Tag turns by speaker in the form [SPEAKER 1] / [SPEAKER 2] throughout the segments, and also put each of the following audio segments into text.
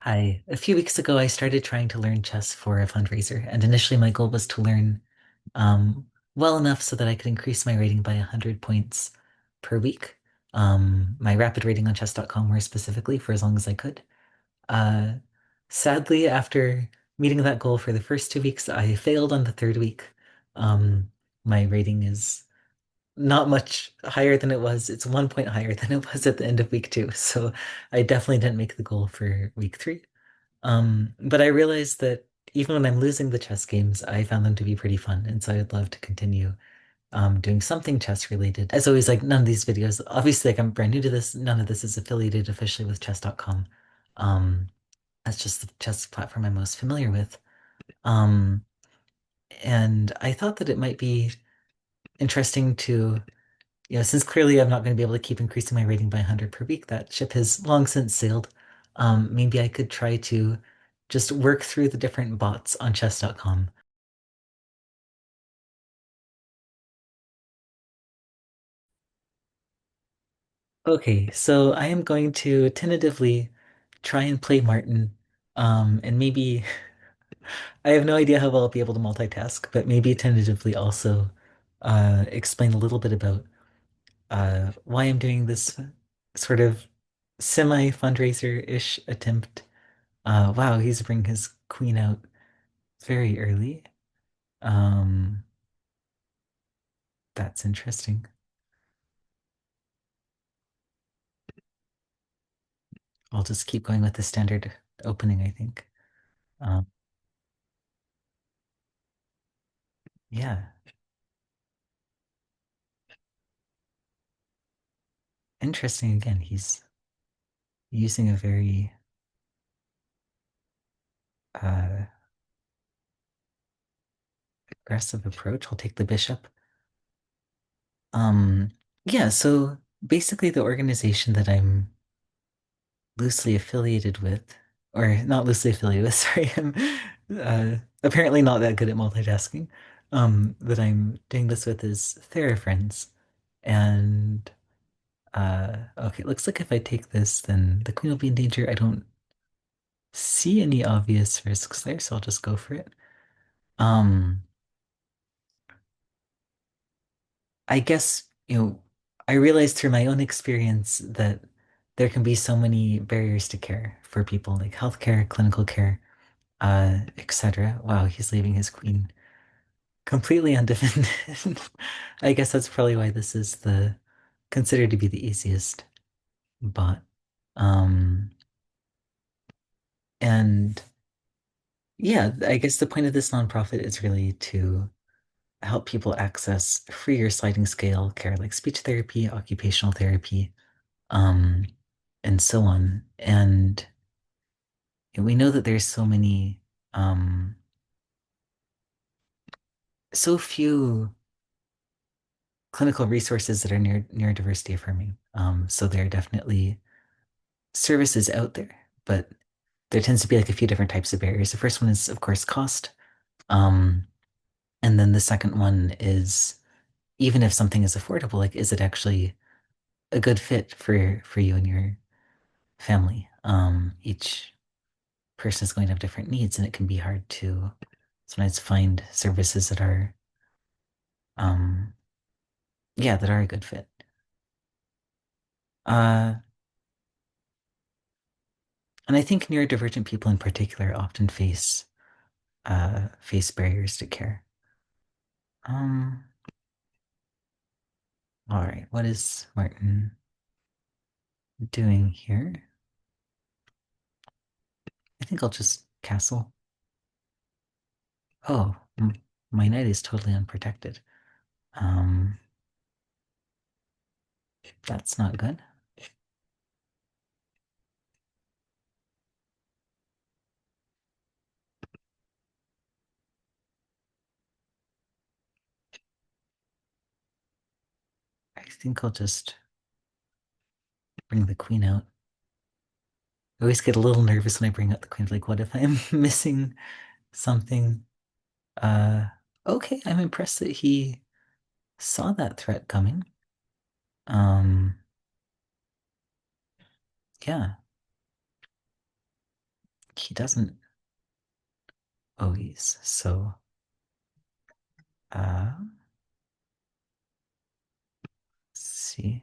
[SPEAKER 1] Hi. A few weeks ago, I started trying to learn chess for a fundraiser, and initially my goal was to learn well enough so that I could increase my rating by 100 points per week. My rapid rating on chess.com more specifically for as long as I could. Uh, Sadly, after meeting that goal for the first 2 weeks, I failed on the third week. Um, my rating is not much higher than it was. It's 1 point higher than it was at the end of week two, so I definitely didn't make the goal for week three. But I realized that even when I'm losing the chess games, I found them to be pretty fun, and so I'd love to continue doing something chess related. As always, like none of these videos, obviously, like I'm brand new to this, none of this is affiliated officially with chess.com. Um, that's just the chess platform I'm most familiar with. Um, and I thought that it might be interesting to, since clearly I'm not going to be able to keep increasing my rating by 100 per week, that ship has long since sailed. Maybe I could try to just work through the different bots on chess.com. Okay, so I am going to tentatively try and play Martin. And maybe I have no idea how well I'll be able to multitask, but maybe tentatively also explain a little bit about why I'm doing this sort of semi-fundraiser-ish attempt. Wow, he's bringing his queen out very early. Um, that's interesting. I'll just keep going with the standard opening, I think. Um, yeah, interesting again. He's using a very uh, aggressive approach. I'll take the bishop. Um, yeah, so basically the organization that I'm loosely affiliated with, or not loosely affiliated with, sorry, I'm apparently not that good at multitasking. That I'm doing this with is Friends. And okay, it looks like if I take this, then the queen will be in danger. I don't see any obvious risks there, so I'll just go for it. Um, I guess, I realized through my own experience that there can be so many barriers to care for people, like healthcare, clinical care, etc. Wow, he's leaving his queen completely undefended. I guess that's probably why this is the considered to be the easiest bot. Um, and yeah, I guess the point of this nonprofit is really to help people access freer sliding scale care like speech therapy, occupational therapy, um, and so on. And we know that there's so few clinical resources that are neurodiversity affirming. So there are definitely services out there, but there tends to be like a few different types of barriers. The first one is, of course, cost. Um, and then the second one is even if something is affordable, like is it actually a good fit for you and your family? Each person is going to have different needs, and it can be hard to sometimes find services that are um yeah, that are a good fit. Uh, and I think neurodivergent people in particular often face barriers to care. Um, all right, what is Martin doing here? I think I'll just castle. Oh, my knight is totally unprotected. Um, that's not good. I think I'll just bring the queen out. I always get a little nervous when I bring out the queen. Like, what if I'm missing something? Uh, okay, I'm impressed that he saw that threat coming. Um, yeah. he doesn't always. So, let's see.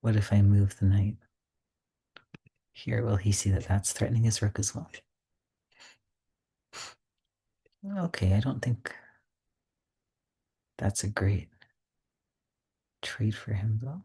[SPEAKER 1] What if I move the knight here? Will he see that that's threatening his rook as well? Okay, I don't think that's a great trade for him, though.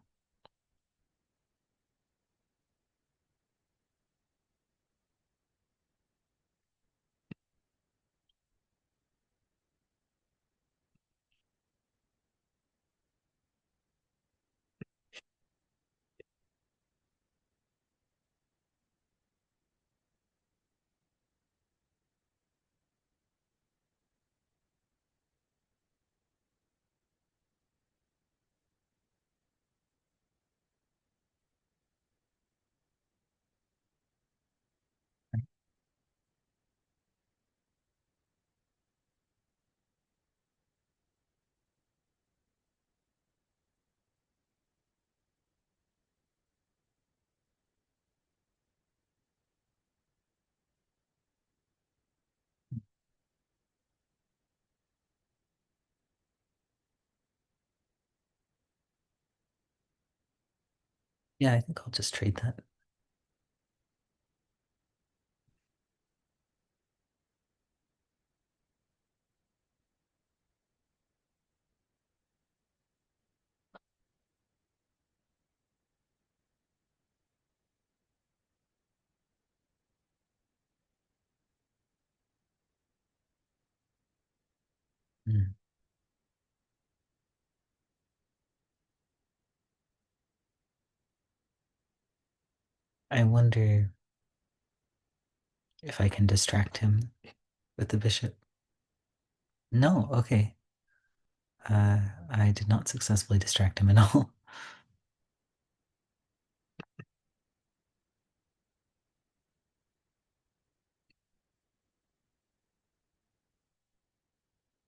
[SPEAKER 1] Yeah, I think I'll just trade that. Hmm. I wonder if I can distract him with the bishop. No, okay. Uh, I did not successfully distract him at all.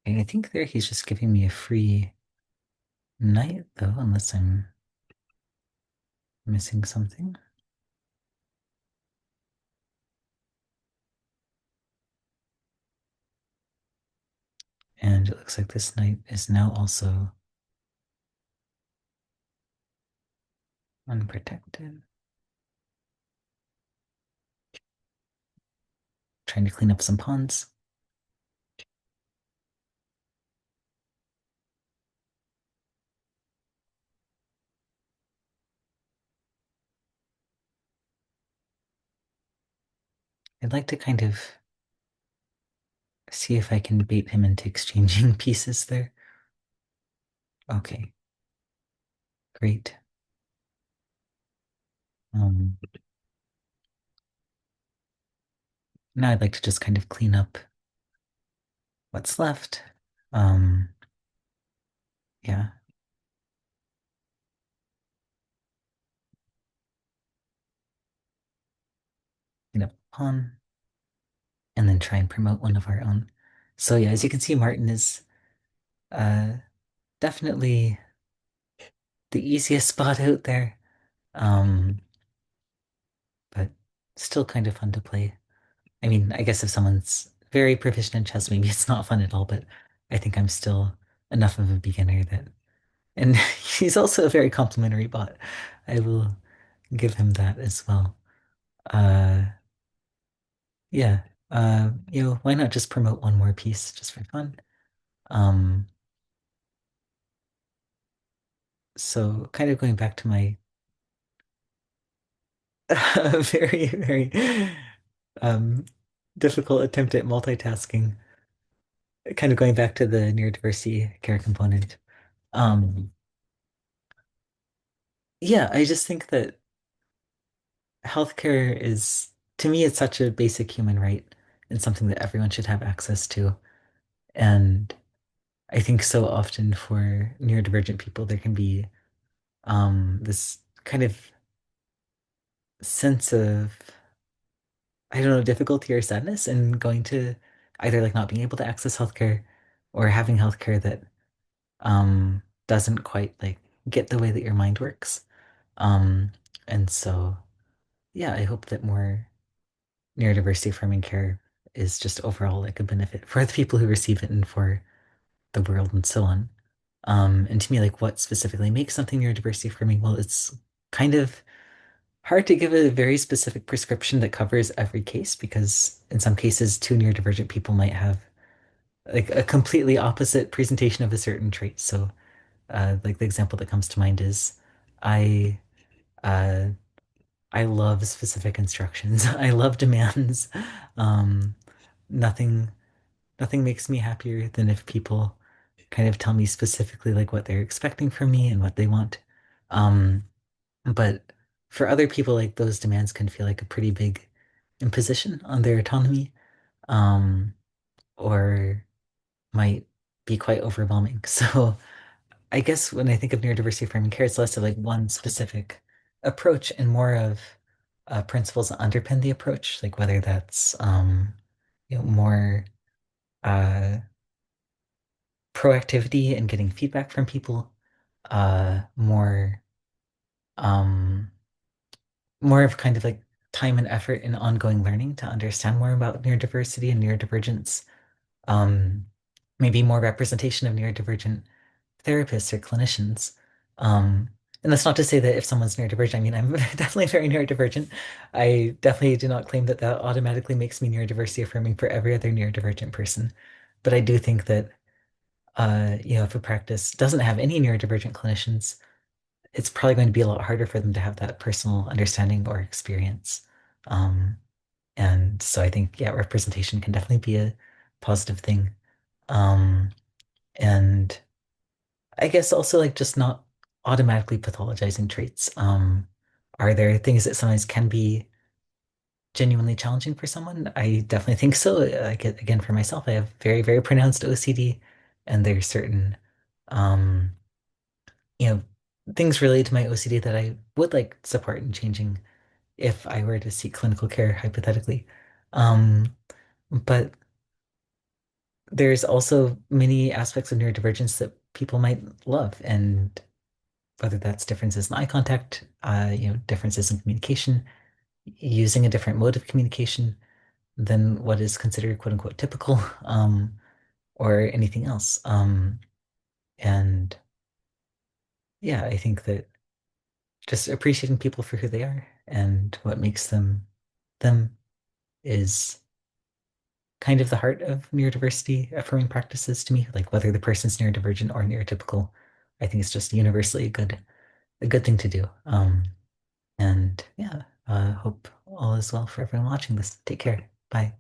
[SPEAKER 1] And I think there he's just giving me a free knight, though, unless I'm missing something. And it looks like this knight is now also unprotected. Trying to clean up some pawns. I'd like to kind of see if I can bait him into exchanging pieces there. Okay, great. Um, Now I'd like to just kind of clean up what's left. Um, yeah, clean up pawn, and then try and promote one of our own. So yeah, as you can see, Martin is uh definitely the easiest spot out there. Um, but still kind of fun to play. I mean, I guess if someone's very proficient in chess, maybe it's not fun at all, but I think I'm still enough of a beginner that, and he's also a very complimentary bot. I will give him that as well. Uh, yeah. Why not just promote one more piece just for fun? Um, so kind of going back to my very, very um difficult attempt at multitasking, kind of going back to the neurodiversity care component. Um, yeah, I just think that healthcare is, to me, it's such a basic human right and something that everyone should have access to. And I think so often for neurodivergent people, there can be this kind of sense of, I don't know, difficulty or sadness in going to either like not being able to access healthcare or having healthcare that doesn't quite like get the way that your mind works. Um, and so yeah, I hope that more neurodiversity affirming care is just overall like a benefit for the people who receive it and for the world and so on. And to me, like what specifically makes something neurodiversity affirming? Well, it's kind of hard to give a very specific prescription that covers every case because in some cases, two neurodivergent people might have like a completely opposite presentation of a certain trait. So, like the example that comes to mind is I uh, I love specific instructions. I love demands. Um, nothing nothing makes me happier than if people kind of tell me specifically like what they're expecting from me and what they want. Um, but for other people, like those demands can feel like a pretty big imposition on their autonomy, um, or might be quite overwhelming. So I guess when I think of neurodiversity framing care, it's less of like one specific approach and more of principles that underpin the approach, like whether that's more uh, proactivity and getting feedback from people, more um, more of kind of like time and effort and ongoing learning to understand more about neurodiversity and neurodivergence, um, maybe more representation of neurodivergent therapists or clinicians. Um, and that's not to say that if someone's neurodivergent, I mean, I'm definitely very neurodivergent. I definitely do not claim that that automatically makes me neurodiversity affirming for every other neurodivergent person. But I do think that, if a practice doesn't have any neurodivergent clinicians, it's probably going to be a lot harder for them to have that personal understanding or experience. Um, and so I think, yeah, representation can definitely be a positive thing. Um, and I guess also like just not automatically pathologizing traits. Are there things that sometimes can be genuinely challenging for someone? I definitely think so. Like again, for myself, I have very, very pronounced OCD, and there's certain, um, you know, things related to my OCD that I would like support in changing if I were to seek clinical care, hypothetically. But there's also many aspects of neurodivergence that people might love, and whether that's differences in eye contact, differences in communication, using a different mode of communication than what is considered quote unquote typical, or anything else. And yeah, I think that just appreciating people for who they are and what makes them them is kind of the heart of neurodiversity affirming practices to me. Like whether the person's neurodivergent or neurotypical, I think it's just universally a good thing to do. And yeah, hope all is well for everyone watching this. Take care. Bye.